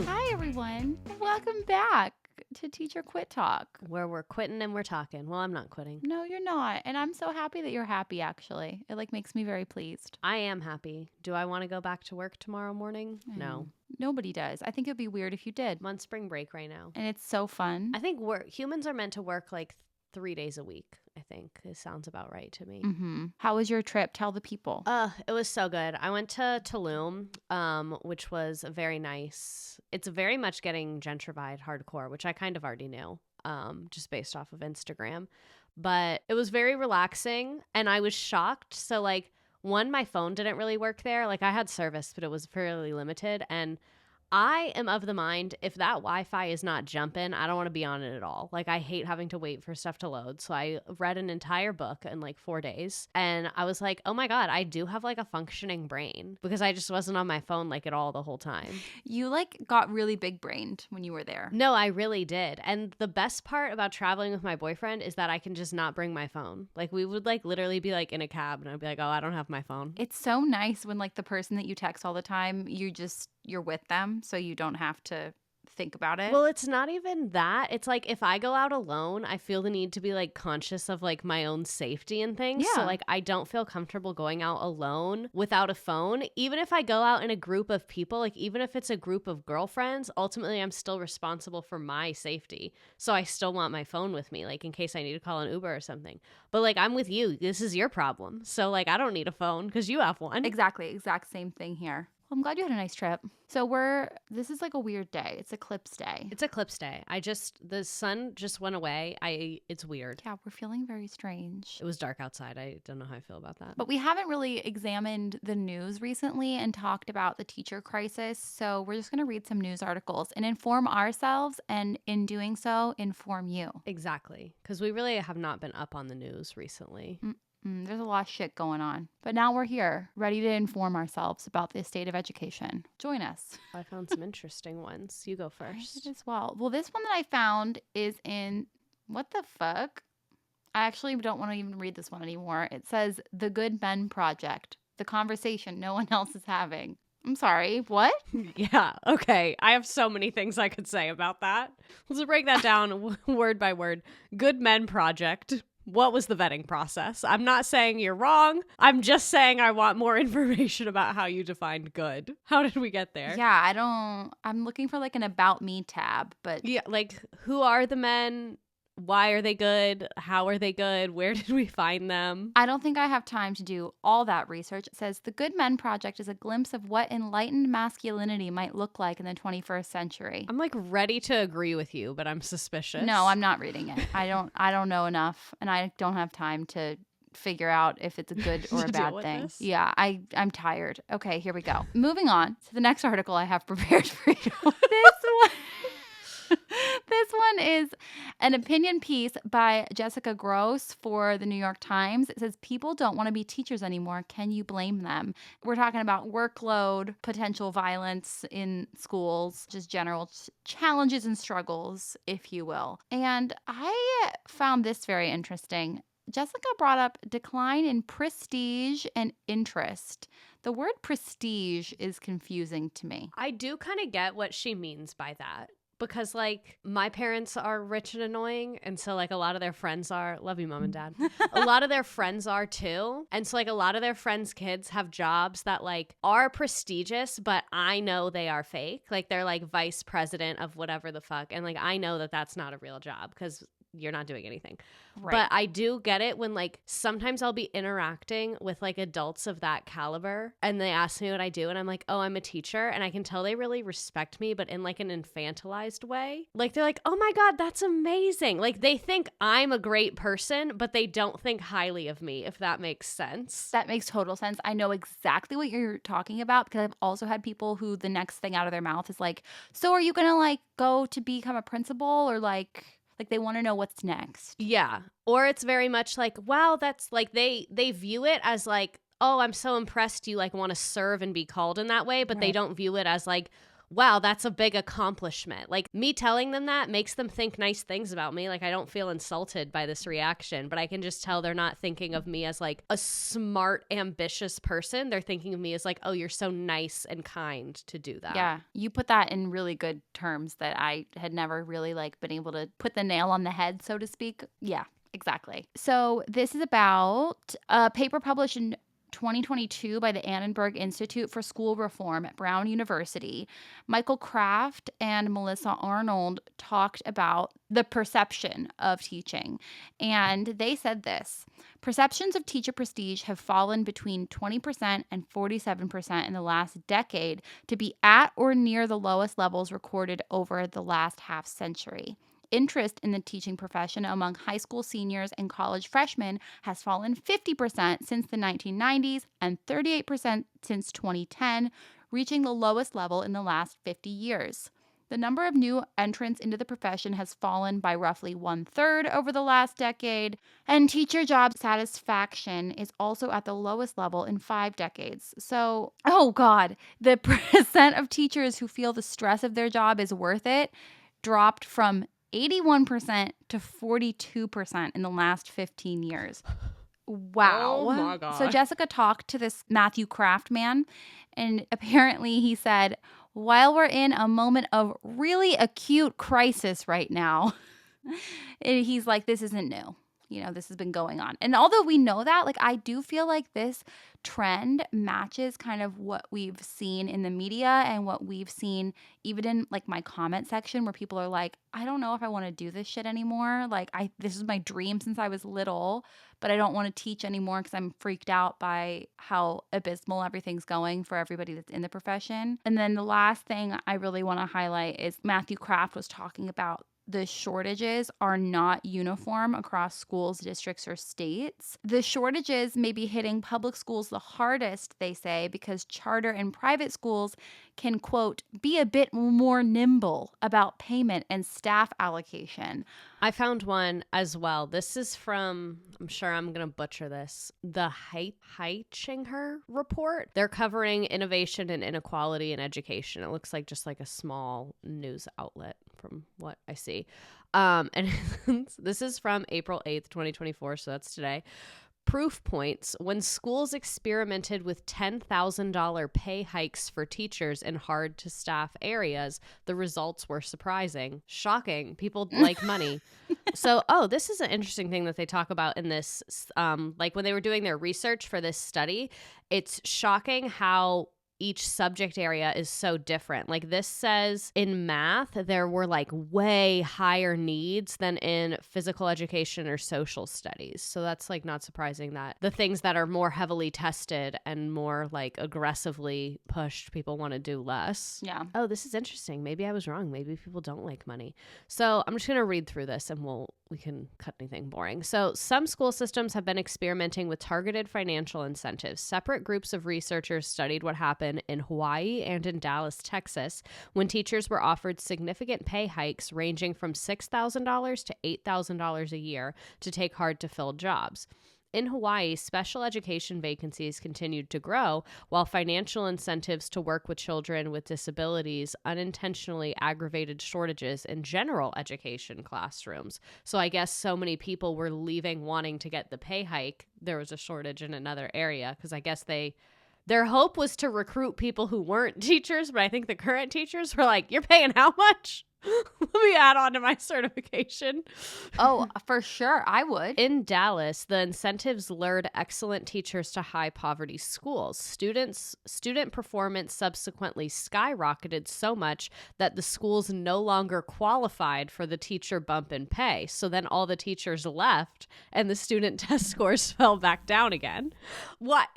Hi, everyone. Welcome back to Teacher Quit Talk. Where we're quitting and we're talking. Well, I'm not quitting. No, you're not. And I'm so happy that you're happy, actually. It makes me very pleased. I am happy. Do I want to go back to work tomorrow morning? No. Nobody does. I think it would be weird if you did. I'm on spring break right now. And it's so fun. I think humans are meant to work like 3 days a week. I think it sounds about right to me. Mm-hmm. How was your trip? Tell the people. It was so good. I went to Tulum, which was very nice. It's very much getting gentrified hardcore, which I kind of already knew, just based off of Instagram. But it was very relaxing, and I was shocked. So, like, one, my phone didn't really work there. Like, I had service, but it was fairly limited, and I am of the mind, if that Wi-Fi is not jumping, I don't want to be on it at all. Like, I hate having to wait for stuff to load. So I read an entire book in like 4 days. And I was like, oh my God, I do have like a functioning brain because I just wasn't on my phone like at all the whole time. You got really big brained when you were there. No, I really did. And the best part about traveling with my boyfriend is that I can just not bring my phone. Like, we would like literally be like in a cab and I'd be like, oh, I don't have my phone. It's so nice when like the person that you text all the time, you're with them, so you don't have to think about it. Well, it's not even that. It's like if I go out alone, I feel the need to be like conscious of like my own safety and things. Yeah. So like I don't feel comfortable going out alone without a phone. Even if I go out in a group of people, like even if it's a group of girlfriends, ultimately I'm still responsible for my safety. So I still want my phone with me, like in case I need to call an Uber or something. But like I'm with you. This is your problem. So like I don't need a phone because you have one. Exactly. Exact same thing here. Well, I'm glad you had a nice trip. So this is like a weird day. It's eclipse day. It's eclipse day. The sun just went away. It's weird. Yeah, we're feeling very strange. It was dark outside. I don't know how I feel about that. But we haven't really examined the news recently and talked about the teacher crisis. So we're just going to read some news articles and inform ourselves, and in doing so, inform you. Exactly. Because we really have not been up on the news recently. There's a lot of shit going on. But now we're here, ready to inform ourselves about the state of education. Join us. I found some interesting ones. You go first. As well. Well, this one that I found is in, what the fuck? I actually don't want to even read this one anymore. It says, The Good Men Project, the conversation no one else is having. I'm sorry, what? Yeah, okay. I have so many things I could say about that. Let's break that down word by word. Good Men Project. What was the vetting process? I'm not saying you're wrong. I'm just saying I want more information about how you defined good. How did we get there? Yeah, I'm looking for like an About Me tab, but yeah, like who are the men? Why are they good? How are they good? Where did we find them? I don't think I have time to do all that research. It says the Good Men Project is a glimpse of what enlightened masculinity might look like in the 21st century. I'm like ready to agree with you, but I'm suspicious. No, I'm not reading it. I don't know enough, and I don't have time to figure out if it's a good or a bad thing. This? Yeah, I'm tired. Okay, here we go. Moving on to the next article I have prepared for you. This one is an opinion piece by Jessica Gross for the New York Times. It says, people don't want to be teachers anymore. Can you blame them? We're talking about workload, potential violence in schools, just general challenges and struggles, if you will. And I found this very interesting. Jessica brought up decline in prestige and interest. The word prestige is confusing to me. I do kind of get what she means by that. Because, like, my parents are rich and annoying, and so, like, a lot of their friends are, love you, mom and dad, a lot of their friends are, too. And so, like, a lot of their friends' kids have jobs that, like, are prestigious, but I know they are fake. Like, they're, like, vice president of whatever the fuck, and, like, I know that that's not a real job because you're not doing anything. Right. But I do get it when, like, sometimes I'll be interacting with, like, adults of that caliber and they ask me what I do and I'm like, oh, I'm a teacher, and I can tell they really respect me, but in, like, an infantilized way. Like, they're like, oh my God, that's amazing. Like, they think I'm a great person, but they don't think highly of me, if that makes sense. That makes total sense. I know exactly what you're talking about because I've also had people who the next thing out of their mouth is like, so are you going to, like, go to become a principal, or like they want to know what's next. Yeah. Or it's very much like, wow, that's like they view it as like, oh, I'm so impressed you like want to serve and be called in that way. But They don't view it as like, wow, that's a big accomplishment. Like, me telling them that makes them think nice things about me. Like, I don't feel insulted by this reaction, but I can just tell they're not thinking of me as like a smart, ambitious person. They're thinking of me as like, oh, you're so nice and kind to do that. Yeah, you put that in really good terms that I had never really like been able to put the nail on the head, so to speak. Yeah, exactly. So this is about a paper published in 2022 by the Annenberg Institute for School Reform at Brown University. Michael Kraft and Melissa Arnold talked about the perception of teaching. And they said this: perceptions of teacher prestige have fallen between 20% and 47% in the last decade to be at or near the lowest levels recorded over the last half century. Interest in the teaching profession among high school seniors and college freshmen has fallen 50% since the 1990s and 38% since 2010, reaching the lowest level in the last 50 years. The number of new entrants into the profession has fallen by roughly 1/3 over the last decade, and teacher job satisfaction is also at the lowest level in 5 decades. So, oh God, the percent of teachers who feel the stress of their job is worth it dropped from 81% to 42% in the last 15 years. Wow. Oh my God. So Jessica talked to this Matthew Kraft man, and apparently he said, while we're in a moment of really acute crisis right now, he's like, this isn't new. You know, this has been going on. And although we know that, like, I do feel like this trend matches kind of what we've seen in the media and what we've seen even in like my comment section, where people are like, I don't know if I want to do this shit anymore. Like, this is my dream since I was little, but I don't want to teach anymore because I'm freaked out by how abysmal everything's going for everybody that's in the profession. And then the last thing I really want to highlight is Matthew Kraft was talking about the shortages are not uniform across schools, districts, or states. The shortages may be hitting public schools the hardest, they say, because charter and private schools can, quote, be a bit more nimble about payment and staff allocation. I found one as well. This is from, I'm sure I'm going to butcher this, the Heitchinger report. They're covering innovation and inequality in education. It looks like just like a small news outlet from what I see. And this is from April 8th, 2024. So that's today. Proof points: when schools experimented with $10,000 pay hikes for teachers in hard to staff areas, the results were surprising. Shocking. People like money. So, this is an interesting thing that they talk about in this. Like when they were doing their research for this study, it's shocking how each subject area is so different. Like this says in math, there were like way higher needs than in physical education or social studies. So that's like not surprising that the things that are more heavily tested and more like aggressively pushed, people want to do less. Yeah. Oh, this is interesting. Maybe I was wrong. Maybe people don't like money. So I'm just going to read through this and we can cut anything boring. So some school systems have been experimenting with targeted financial incentives. Separate groups of researchers studied what happened in Hawaii and in Dallas, Texas, when teachers were offered significant pay hikes ranging from $6,000 to $8,000 a year to take hard-to-fill jobs. In Hawaii, special education vacancies continued to grow, while financial incentives to work with children with disabilities unintentionally aggravated shortages in general education classrooms. So I guess so many people were leaving wanting to get the pay hike. There was a shortage in another area because I guess their hope was to recruit people who weren't teachers, but I think the current teachers were like, you're paying how much? Let me add on to my certification. Oh, for sure. I would. In Dallas, the incentives lured excellent teachers to high poverty schools. Student performance subsequently skyrocketed so much that the schools no longer qualified for the teacher bump in pay. So then all the teachers left and the student test scores fell back down again. What?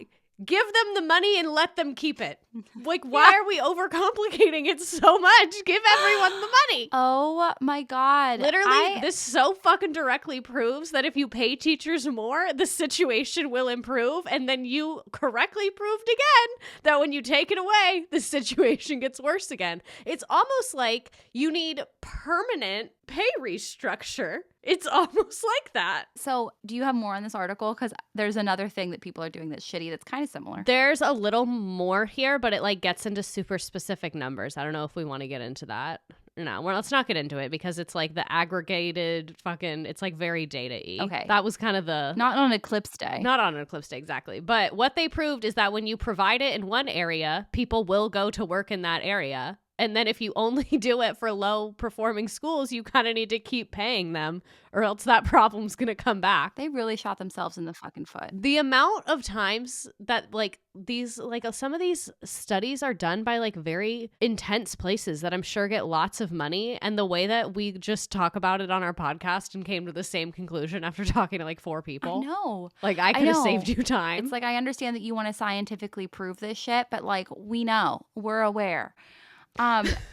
Give them the money and let them keep it. Like, why are we overcomplicating it so much? Give everyone the money. Oh my God. Literally, this so fucking directly proves that if you pay teachers more, the situation will improve. And then you correctly proved again that when you take it away, the situation gets worse again. It's almost like you need permanent pay restructure It's almost like that. So, do you have more on this article? Because there's another thing that people are doing that's shitty that's kind of similar. There's a little more here, but it like gets into super specific numbers. I don't know if we want to get into that. No, well, let's not get into it because it's like the aggregated fucking, it's like very data-y. Okay. That was kind of the... Not on Eclipse Day. Not on an eclipse day, exactly. But what they proved is that when you provide it in one area, people will go to work in that area. And then if you only do it for low performing schools, you kind of need to keep paying them or else that problem's going to come back. They really shot themselves in the fucking foot. The amount of times that like these, like some of these studies are done by like very intense places that I'm sure get lots of money. And the way that we just talk about it on our podcast and came to the same conclusion after talking to like 4 people. I know. Like I could have know. saved you time. It's like, I understand that you want to scientifically prove this shit, but like, we know, we're aware.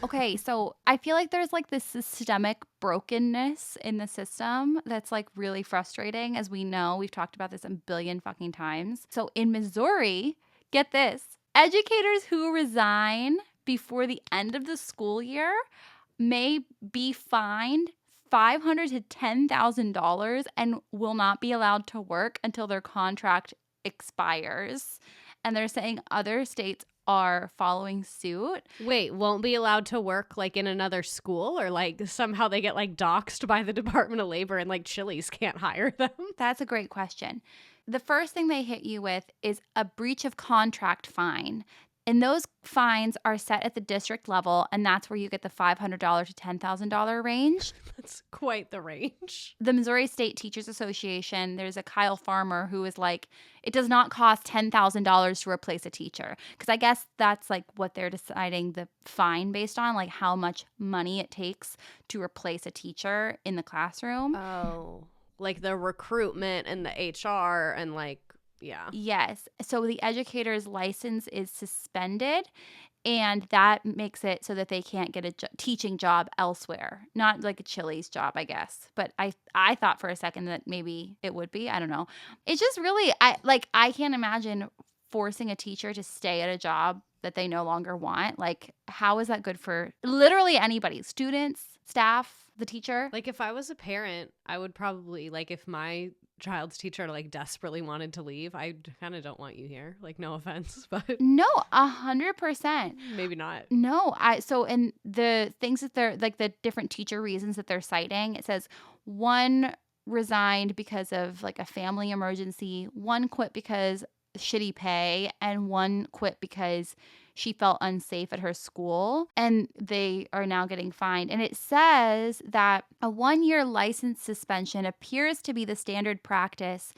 Okay, so I feel like there's like this systemic brokenness in the system that's like really frustrating. As we know, we've talked about this a billion fucking times. So in Missouri, get this, educators who resign before the end of the school year may be fined $500 to $10,000 and will not be allowed to work until their contract expires. And they're saying other states are following suit. Wait, won't be allowed to work like in another school, or like somehow they get like doxxed by the Department of Labor and like Chili's can't hire them? That's a great question. The first thing they hit you with is a breach of contract fine. And those fines are set at the district level, and that's where you get the $500 to $10,000 range. That's quite the range. The Missouri State Teachers Association, there's a Kyle Farmer who is like, it does not cost $10,000 to replace a teacher. Because I guess that's like what they're deciding the fine based on, like how much money it takes to replace a teacher in the classroom. Oh, like the recruitment and the HR and like, yeah. Yes. So the educator's license is suspended, and that makes it so that they can't get a teaching job elsewhere. Not like a Chili's job, I guess. But I thought for a second that maybe it would be. I don't know. It's just really, I can't imagine forcing a teacher to stay at a job that they no longer want. Like, how is that good for literally anybody? Students, staff, the teacher? Like if I was a parent, I would probably, like if my child's teacher like desperately wanted to leave, I kind of don't want you here. Like no offense, but No, 100%. maybe not. No, and the things that they're like the different teacher reasons that they're citing, it says one resigned because of like a family emergency, one quit because shitty pay, and one quit because she felt unsafe at her school, and they are now getting fined. And it says that a 1-year license suspension appears to be the standard practice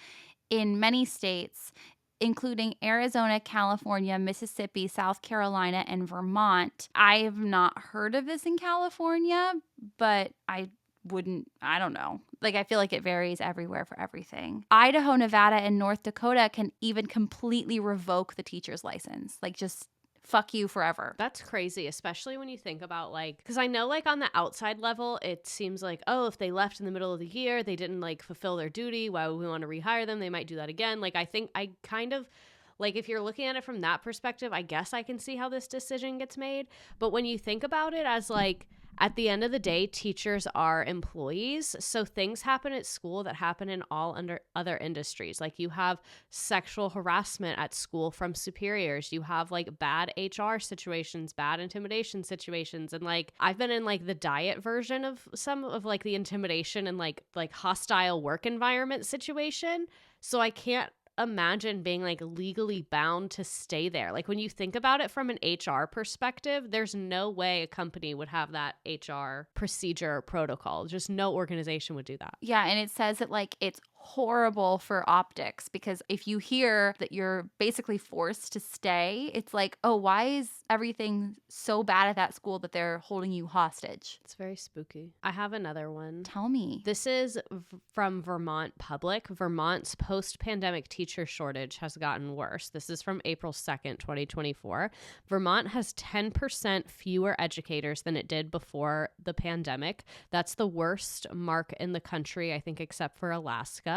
in many states, including Arizona, California, Mississippi, South Carolina, and Vermont. I have not heard of this in California, but I don't know. Like, I feel like it varies everywhere for everything. Idaho, Nevada, and North Dakota can even completely revoke the teacher's license. Like, just fuck you forever. That's crazy, especially when you think about like, because I know like on the outside level, it seems like, oh, if they left in the middle of the year, they didn't like fulfill their duty, why would we want to rehire them? They might do that again. Like, I think I kind of like, if you're looking at it from that perspective, I guess I can see how this decision gets made. But when you think about it as like, at the end of the day, teachers are employees. So things happen at school that happen in all other industries. Like you have sexual harassment at school from superiors. You have like bad HR situations, bad intimidation situations. And like I've been in like the diet version of some of like the intimidation and like hostile work environment situation. So I can't imagine being like legally bound to stay there. Like when you think about it from an HR perspective, there's no way a company would have that HR procedure or protocol. Just no organization would do that. Yeah, and it says that like it's horrible for optics, because if you hear that you're basically forced to stay, it's like, oh, why is everything so bad at that school that they're holding you hostage? It's very spooky. I have another one. Tell me. This is from Vermont Public. Vermont's post-pandemic teacher shortage has gotten worse. This is from April 2nd, 2024. Vermont has 10% fewer educators than it did before the pandemic. That's the worst mark in the country, I think, except for Alaska.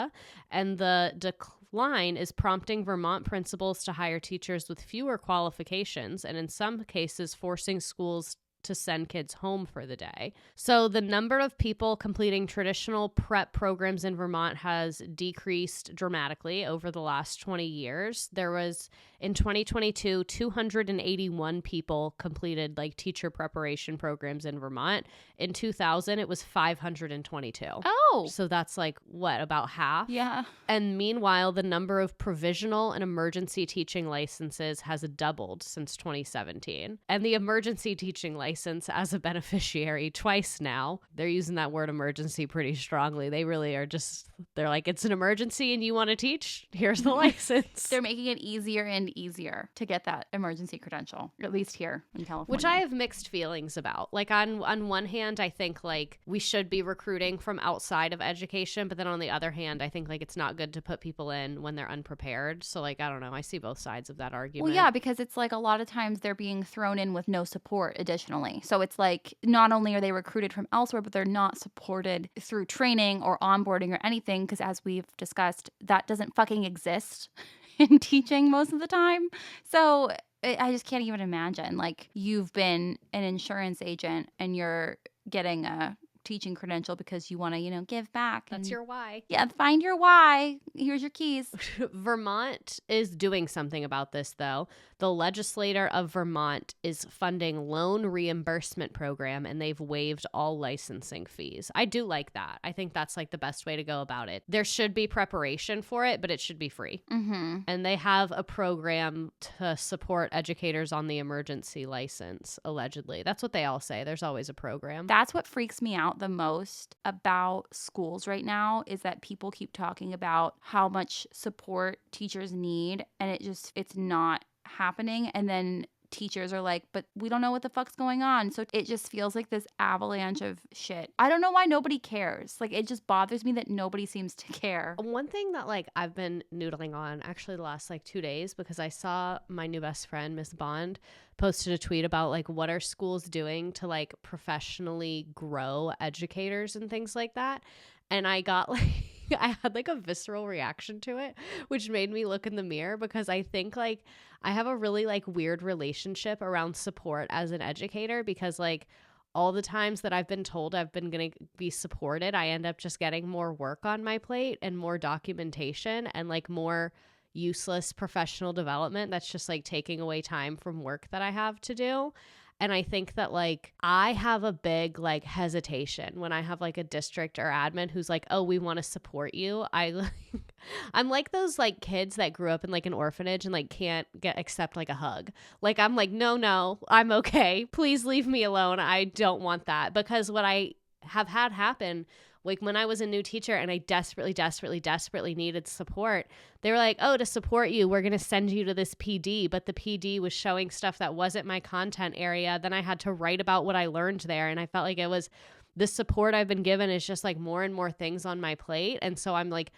And the decline is prompting Vermont principals to hire teachers with fewer qualifications, and in some cases forcing schools to send kids home for the day. So the number of people completing traditional prep programs in Vermont has decreased dramatically over the last 20 years. There was, in 2022, 281 people completed like teacher preparation programs in Vermont. In 2000, it was 522. Oh. So that's like, what, about half? Yeah. And meanwhile, the number of provisional and emergency teaching licenses has doubled since 2017. And the emergency teaching license as a beneficiary twice now. They're using that word emergency pretty strongly. They really are just, they're like, it's an emergency and you want to teach? Here's the license. They're making it easier and easier to get that emergency credential, at least here in California. Which I have mixed feelings about. Like on one hand, I think like we should be recruiting from outside of education, but then on the other hand, I think like it's not good to put people in when they're unprepared. So like, I don't know. I see both sides of that argument. Well, yeah, because it's like a lot of times they're being thrown in with no support additionally. So it's like not only are they recruited from elsewhere, but they're not supported through training or onboarding or anything, because as we've discussed, that doesn't fucking exist in teaching most of the time. So I just can't even imagine, like, you've been an insurance agent and you're getting a teaching credential because you want to, give back. That's your why. Yeah, find your why. Here's your keys. Vermont is doing something about this, though. The legislator of Vermont is funding loan reimbursement program, and they've waived all licensing fees. I do like that. I think that's like the best way to go about it. There should be preparation for it, but it should be free. Mm-hmm. And they have a program to support educators on the emergency license, allegedly. That's what they all say. There's always a program. That's what freaks me out the most about schools right now, is that people keep talking about how much support teachers need, and it's not happening. And then teachers are like, but we don't know what the fuck's going on. So it just feels like this avalanche of shit. I don't know why nobody cares. Like, it just bothers me that nobody seems to care. One thing that like I've been noodling on actually the last like 2 days, because I saw my new best friend, Miss Bond, posted a tweet about like what are schools doing to like professionally grow educators and things like that. And I got like I had like a visceral reaction to it, which made me look in the mirror, because I think like I have a really like weird relationship around support as an educator, because like all the times that I've been told I've been going to be supported, I end up just getting more work on my plate and more documentation and like more useless professional development that's just like taking away time from work that I have to do. And I think that like I have a big like hesitation when I have like a district or admin who's like, oh, we want to support you. I'm like those like kids that grew up in like an orphanage and like can't accept like a hug. Like I'm like, no, I'm okay. Please leave me alone. I don't want that. Because what I have had happen, like when I was a new teacher and I desperately needed support, they were like, oh, to support you, we're going to send you to this PD. But the PD was showing stuff that wasn't my content area. Then I had to write about what I learned there. And I felt like it was the support I've been given is just like more and more things on my plate. And so I'm like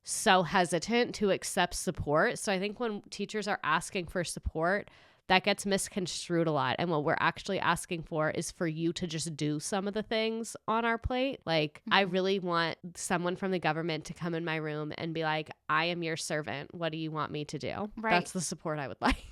so hesitant to accept support. So I think when teachers are asking for support, that gets misconstrued a lot. And what we're actually asking for is for you to just do some of the things on our plate. Like, I really want someone from the government to come in my room and be like, I am your servant. What do you want me to do? Right. That's the support I would like.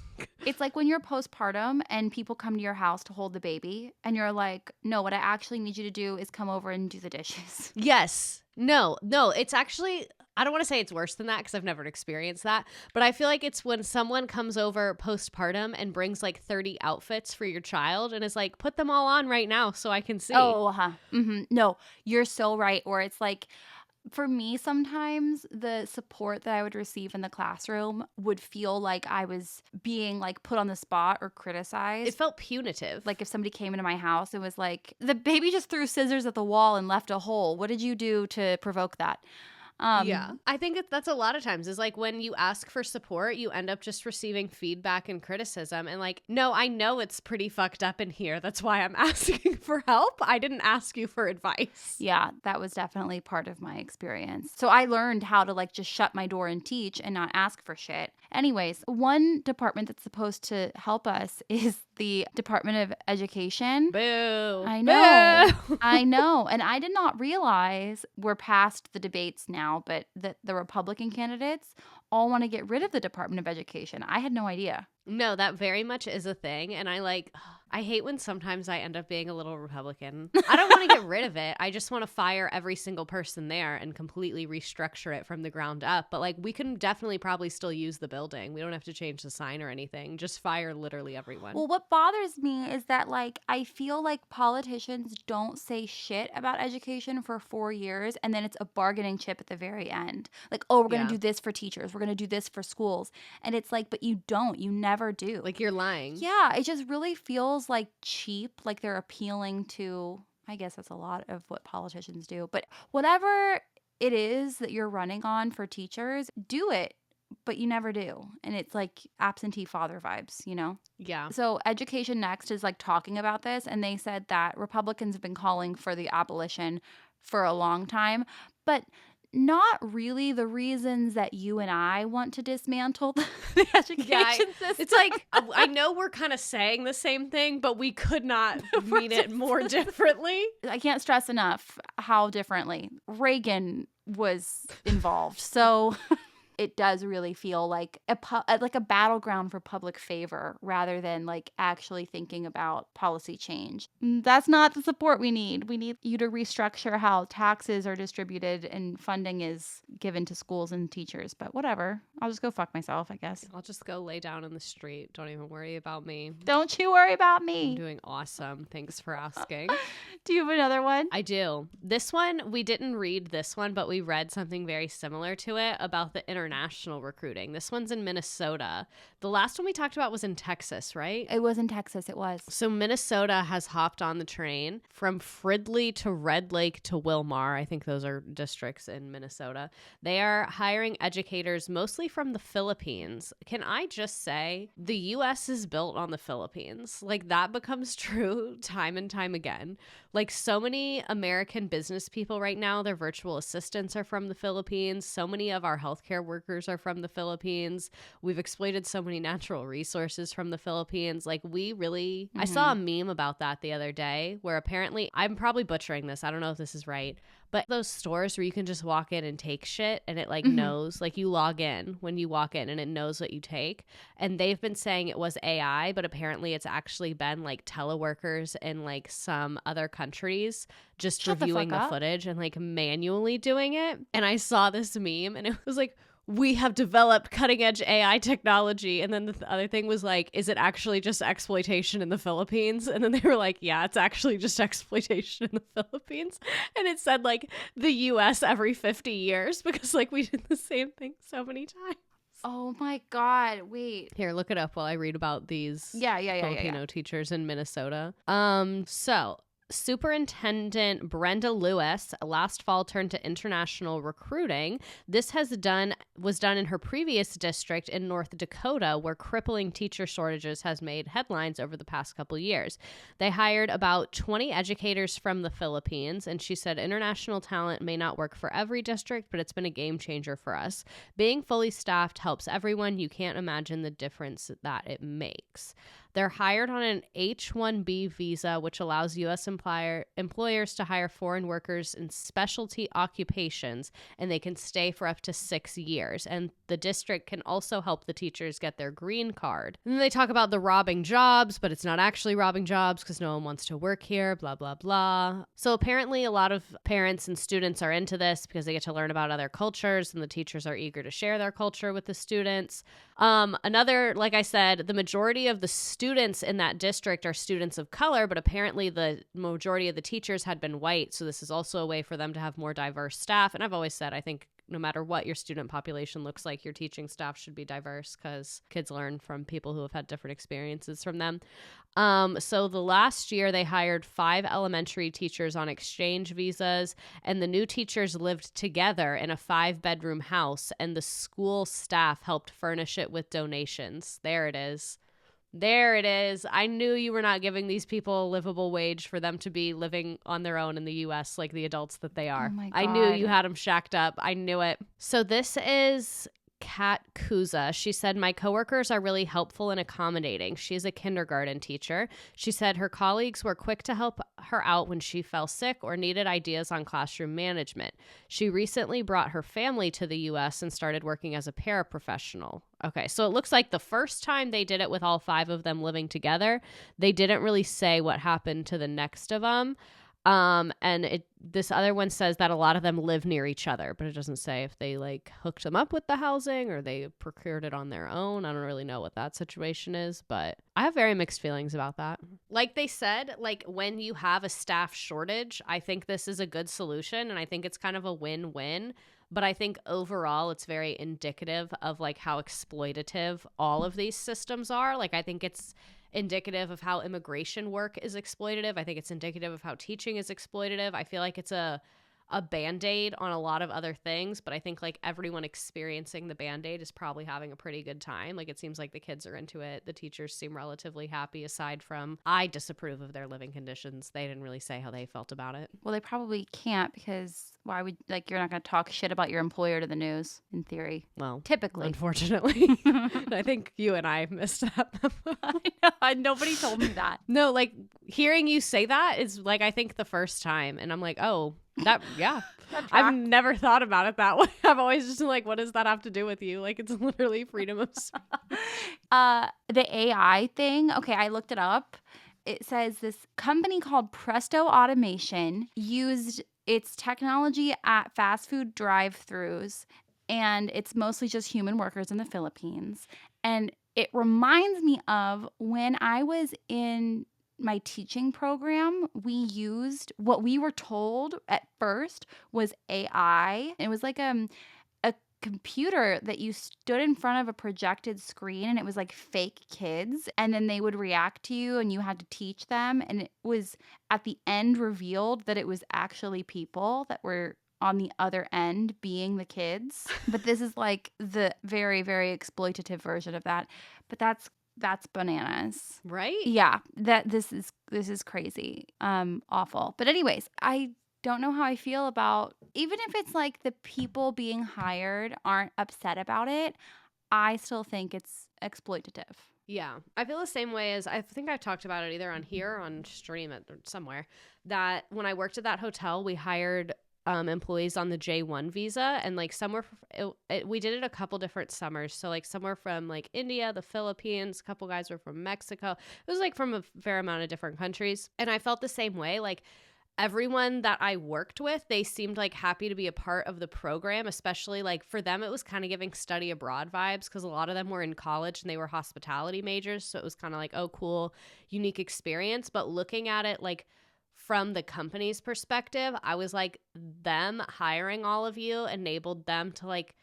It's like when you're postpartum and people come to your house to hold the baby and you're like, no, what I actually need you to do is come over and do the dishes. Yes. No, it's actually, I don't want to say it's worse than that because I've never experienced that, but I feel like it's when someone comes over postpartum and brings like 30 outfits for your child and is like, put them all on right now so I can see. Oh, No, you're so right. Or it's like, for me, sometimes the support that I would receive in the classroom would feel like I was being like put on the spot or criticized. It felt punitive. Like if somebody came into my house, it was like, the baby just threw scissors at the wall and left a hole. What did you do to provoke that? Yeah, I think that's a lot of times is like when you ask for support, you end up just receiving feedback and criticism. And like, no, I know it's pretty fucked up in here. That's why I'm asking for help. I didn't ask you for advice. Yeah, that was definitely part of my experience. So I learned how to like just shut my door and teach and not ask for shit. Anyways, one department that's supposed to help us is the Department of Education. Boo. I know. Boo. I know. And I did not realize we're past the debates now, but the Republican candidates all want to get rid of the Department of Education. I had no idea. No, that very much is a thing. And I like, I hate when sometimes I end up being a little Republican. I don't want to get rid of it. I just want to fire every single person there and completely restructure it from the ground up. But like, we can definitely probably still use the building. We don't have to change the sign or anything. Just fire literally everyone. Well, what bothers me is that, like, I feel like politicians don't say shit about education for 4 years, and then it's a bargaining chip at the very end. Like, oh, we're going Yeah. to do this for teachers. We're going to do this for schools. And it's like, but you don't. You never do. Like, you're lying. Yeah, it just really feels like cheap, like they're appealing to, I guess that's a lot of what politicians do, but whatever it is that you're running on for teachers, do it, but you never do. And it's like absentee father vibes, you know? Yeah. So Education Next is like talking about this, and they said that Republicans have been calling for the abolition for a long time, but not really the reasons that you and I want to dismantle the education system. It's like, I know we're kind of saying the same thing, but we could not mean it more differently. I can't stress enough how differently Reagan was involved. So it does really feel like a battleground for public favor rather than like actually thinking about policy change. That's not the support we need. We need you to restructure how taxes are distributed and funding is given to schools and teachers. But whatever. I'll just go fuck myself, I guess. I'll just go lay down in the street. Don't even worry about me. Don't you worry about I'm me. doing awesome. Thanks for asking. Do you have another one? I do. This one, we didn't read this one, but we read something very similar to it about the international recruiting. This one's in Minnesota. The last one we talked about was in Texas, right? It was in Texas. It was. So Minnesota has hopped on the train from Fridley to Red Lake to Wilmar. I think those are districts in Minnesota. They are hiring educators mostly from the Philippines. Can I just say the U.S. is built on the Philippines? Like, that becomes true time and time again. Like, so many American business people right now, their virtual assistants are from the Philippines. So many of our healthcare workers are from the Philippines. We've exploited so many natural resources from the Philippines. Like, we really, I saw a meme about that the other day where apparently, I'm probably butchering this. I don't know if this is right, but those stores where you can just walk in and take shit and it like knows, like you log in when you walk in and it knows what you take. And they've been saying it was AI, but apparently it's actually been like teleworkers in like some other countries just Shut the reviewing fuck the up. footage and like manually doing it. And I saw this meme and it was like, we have developed cutting edge AI technology. And then the other thing was like, is it actually just exploitation in the Philippines? And then they were like, yeah, it's actually just exploitation in the Philippines. And it said like the US every 50 years because like we did the same thing so many times. Oh my God. Wait. Here, look it up while I read about these Yeah. Filipino teachers in Minnesota. So Superintendent Brenda Lewis last fall turned to international recruiting. This was done in her previous district in North Dakota, where crippling teacher shortages has made headlines over the past couple years. They hired about 20 educators from the Philippines, and she said international talent may not work for every district, but it's been a game changer for us. Being fully staffed helps everyone. You can't imagine the difference that it makes. They're hired on an H-1B visa, which allows U.S. employers to hire foreign workers in specialty occupations, and they can stay for up to 6 years. And the district can also help the teachers get their green card. And then they talk about the robbing jobs, but it's not actually robbing jobs because no one wants to work here, blah, blah, blah. So apparently a lot of parents and students are into this because they get to learn about other cultures, and the teachers are eager to share their culture with the students. Like I said, the majority of the students in that district are students of color, but apparently the majority of the teachers had been white. So this is also a way for them to have more diverse staff. And I've always said, I think no matter what your student population looks like, your teaching staff should be diverse because kids learn from people who have had different experiences from them. So the last year they hired 5 elementary teachers on exchange visas, and the new teachers lived together in a 5-bedroom house, and the school staff helped furnish it with donations. There it is. There it is. I knew you were not giving these people a livable wage for them to be living on their own in the U.S. like the adults that they are. Oh my I knew God. you had them shacked up. I knew it. So this is Kat Kuza. She said, my coworkers are really helpful and accommodating. She's a kindergarten teacher. She said her colleagues were quick to help her out when she fell sick or needed ideas on classroom management. She recently brought her family to the U.S. and started working as a paraprofessional. Okay, so it looks like the first time they did it with all 5 of them living together, they didn't really say what happened to the next of them. This other one says that a lot of them live near each other, but it doesn't say if they like hooked them up with the housing or they procured it on their own. I don't really know what that situation is, but I have very mixed feelings about that. Like they said, like when you have a staff shortage, I think this is a good solution and I think it's kind of a win-win. But I think overall it's very indicative of like how exploitative all of these systems are. Like I think it's indicative of how immigration work is exploitative. I think it's indicative of how teaching is exploitative. I feel like it's a Band-Aid on a lot of other things, but I think like everyone experiencing the Band-Aid is probably having a pretty good time. Like it seems like the kids are into it. The teachers seem relatively happy, aside from I disapprove of their living conditions. They didn't really say how they felt about it. Well, they probably can't because why would, like, you're not going to talk shit about your employer to the news, in theory. Well, Typically. unfortunately. I think you and I missed that. I know, nobody told me that. No, like hearing you say that is like, I think the first time. And I'm like, oh, that, yeah. I've never thought about it that way. I've always just been like, what does that have to do with you? Like, it's literally freedom of speech. The AI thing, okay, I looked it up. It says this company called Presto Automation used its technology at fast food drive-thrus, and it's mostly just human workers in the Philippines. And it reminds me of when I was in my teaching program, we used what we were told at first was AI. It was like a computer that you stood in front of a projected screen and it was like fake kids, and then they would react to you and you had to teach them, and it was at the end revealed that it was actually people that were on the other end being the kids. But this is like the very, very exploitative version of that. But that's bananas. Right? Yeah, that this is crazy. Awful. But anyways, I don't know how I feel about, even if it's like the people being hired aren't upset about it, I still think it's exploitative. Yeah, I feel the same way. As I think I talked about it either on here or on stream or somewhere, that when I worked at that hotel, we hired employees on the J1 visa, and like some were we did it a couple different summers, so like some were from like India, the Philippines, a couple guys were from Mexico. It was like from a fair amount of different countries, and I felt the same way. Like everyone that I worked with, they seemed like happy to be a part of the program, especially like for them it was kind of giving study abroad vibes, because a lot of them were in college and they were hospitality majors, so it was kind of like, oh cool, unique experience. But looking at it like from the company's perspective, I was like, them hiring all of you enabled them to like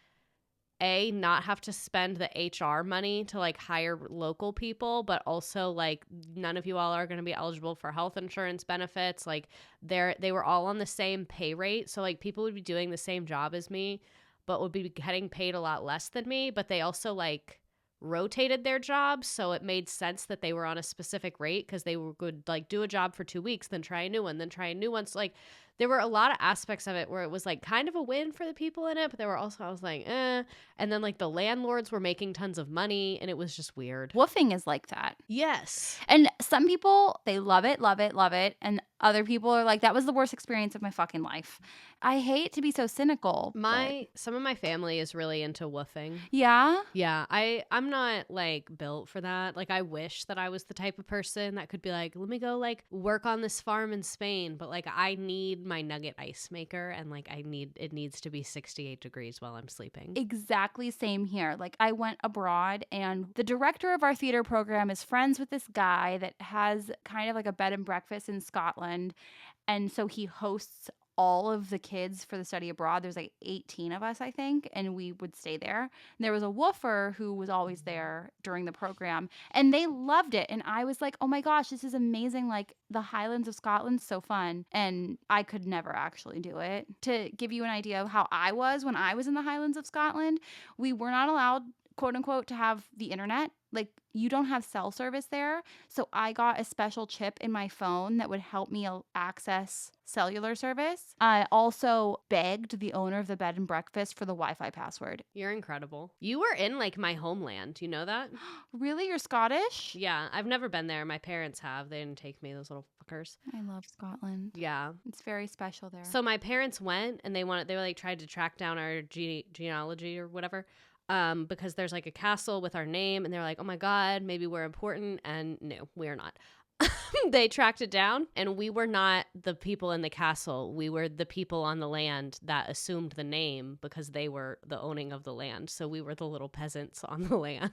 not have to spend the HR money to like hire local people, but also like none of you all are going to be eligible for health insurance benefits. Like they were all on the same pay rate, so like people would be doing the same job as me but would be getting paid a lot less than me. But they also like rotated their jobs, so it made sense that they were on a specific rate, because they would like do a job for 2 weeks, then try a new one, then try a new one. So like there were a lot of aspects of it where it was like kind of a win for the people in it, but there were also, I was like, and then like the landlords were making tons of money, and it was just weird. Woofing is like that. Yes. And some people, they love it, love it, love it. And other people are like, that was the worst experience of my fucking life. I hate to be so cynical. Some of my family is really into woofing. Yeah? Yeah. I'm not like built for that. Like I wish that I was the type of person that could be like, let me go like work on this farm in Spain. But like I need my nugget ice maker, and like it needs to be 68 degrees while I'm sleeping. Exactly same here. Like I went abroad, and the director of our theater program is friends with this guy that has kind of like a bed and breakfast in Scotland. And so he hosts all of the kids for the study abroad. There's like 18 of us, I think, and we would stay there. And there was a woofer who was always there during the program, and they loved it. And I was like, oh my gosh, this is amazing. Like the Highlands of Scotland's so fun. And I could never actually do it. To give you an idea of how I was when I was in the Highlands of Scotland, we were not allowed, quote unquote, to have the internet like, you don't have cell service there. So I got a special chip in my phone that would help me access cellular service. I also begged the owner of the bed and breakfast for the Wi-Fi password. You're incredible. You were in like my homeland. You know that? Really? You're Scottish? Yeah, I've never been there. My parents have. They didn't take me, those little fuckers. I love Scotland. Yeah. It's very special there. So my parents went and they were like tried to track down our genealogy or whatever. Because there's like a castle with our name, and they're like, oh my God, maybe we're important. And no, we're not. They tracked it down, and we were not the people in the castle. We were the people on the land that assumed the name because they were the owning of the land. So we were the little peasants on the land.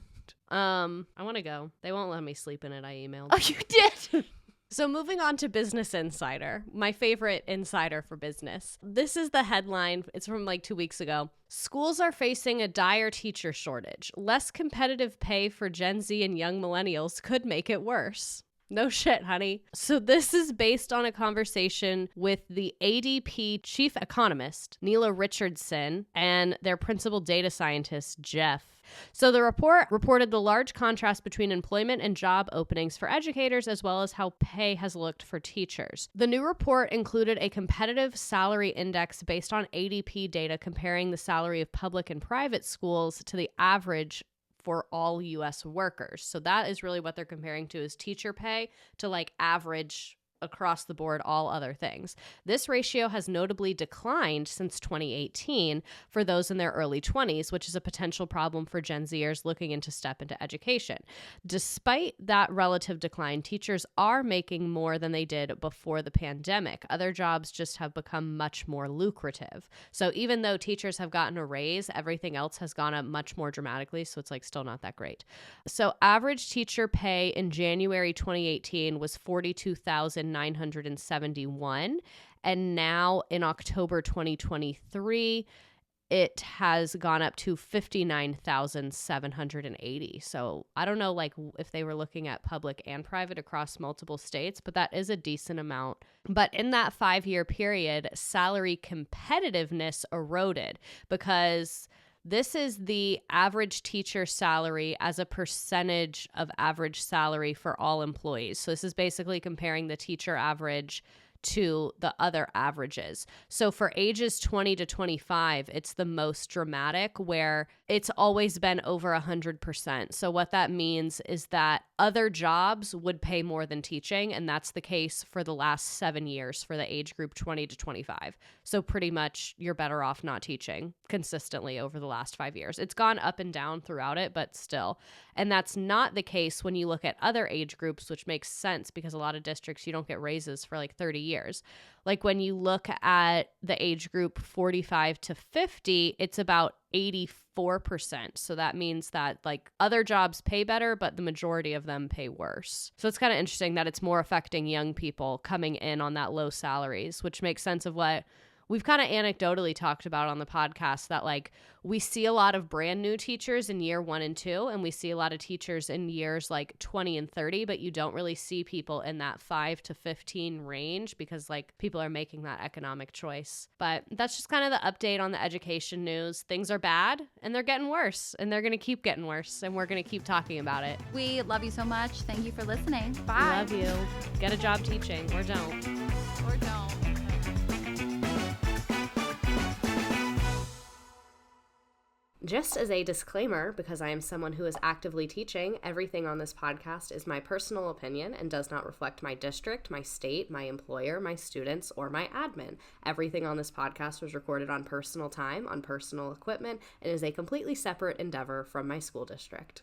I want to go. They won't let me sleep in it. I emailed. Oh, you did? So moving on to Business Insider, my favorite insider for business. This is the headline. It's from like 2 weeks ago. Schools are facing a dire teacher shortage. Less competitive pay for Gen Z and young millennials could make it worse. No shit, honey. So this is based on a conversation with the ADP chief economist, Neela Richardson, and their principal data scientist, Jeff. So the report reported the large contrast between employment and job openings for educators, as well as how pay has looked for teachers. The new report included a competitive salary index based on ADP data comparing the salary of public and private schools to the average for all U.S. workers. So that is really what they're comparing to, is teacher pay to like average across the board, all other things. This ratio has notably declined since 2018 for those in their early 20s, which is a potential problem for Gen Zers looking into step into education. Despite that relative decline, teachers are making more than they did before the pandemic. Other jobs just have become much more lucrative. So even though teachers have gotten a raise, everything else has gone up much more dramatically. So it's like still not that great. So average teacher pay in January 2018 was $42,971, and now in October 2023 it has gone up to $59,780. So I don't know like if they were looking at public and private across multiple states, but that is a decent amount. But in that 5-year period, salary competitiveness eroded because this is the average teacher salary as a percentage of average salary for all employees. So this is basically comparing the teacher average to the other averages. So for ages 20 to 25, it's the most dramatic, where it's always been over 100%. So what that means is that other jobs would pay more than teaching, and that's the case for the last 7 years for the age group 20 to 25. So pretty much you're better off not teaching consistently over the last 5 years. It's gone up and down throughout it, but still. And that's not the case when you look at other age groups, which makes sense because a lot of districts, you don't get raises for like 30 years. Like when you look at the age group 45 to 50, it's about 84%. So that means that like other jobs pay better, but the majority of them pay worse. So it's kind of interesting that it's more affecting young people coming in on that low salaries, which makes sense of what we've kind of anecdotally talked about on the podcast, that like we see a lot of brand new teachers in year 1 and 2, and we see a lot of teachers in years like 20 and 30, but you don't really see people in that 5 to 15 range because like people are making that economic choice. But that's just kind of the update on the education news. Things are bad and they're getting worse, and they're going to keep getting worse, and we're going to keep talking about it. We love you so much. Thank you for listening. Bye. Love you. Get a job teaching, or don't. Or don't. Just as a disclaimer, because I am someone who is actively teaching, everything on this podcast is my personal opinion and does not reflect my district, my state, my employer, my students, or my admin. Everything on this podcast was recorded on personal time, on personal equipment, and is a completely separate endeavor from my school district.